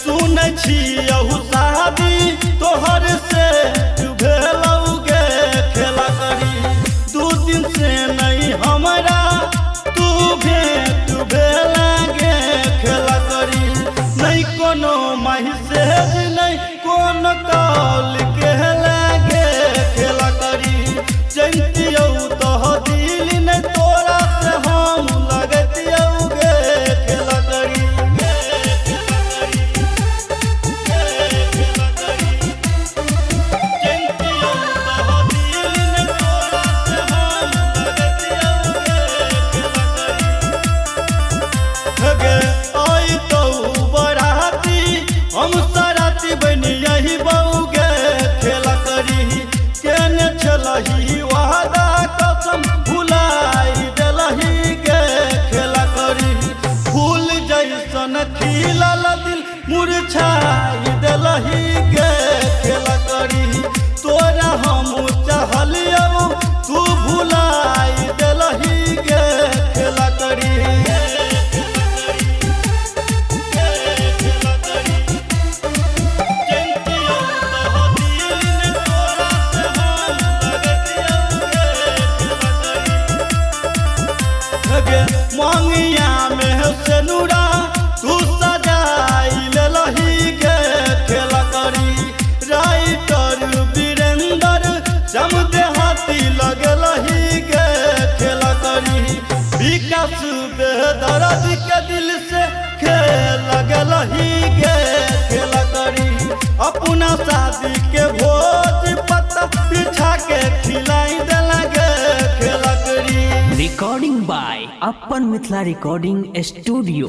छियहु शादी तोहर से भेलौगे खेला करी 2 दिन से नहीं हमरा तू भेलागे खेला करी नहीं कोनो मैसेज नहीं कोनो कॉल के लागे खेला करी जंतियौ तह दिल नहीं तोरा से हम लगतियौगे खेला करी हम सराती बनी यही बउगे खेला करी केने छलही वादा कसम भुलाई देलही गे खेला करी फूल जैसन खिलल दिल मुरझाई देलही गे खेला करी तोरा हम चाहलियौ तू भुलाई देलही गे खेला करी मांगिया में से नूरा तू सजाई लही गे खेला करी राइटर वीरेंद्र जमदे हाथी लगलही गे खेला करी विकास बेदर्द के दिल से खेल लगलही गे खेला करी अपना शादी के भोज पत्ता बिछा के खिलाई देला गे खेला करी Recording by Upper Mithila Recording Studio.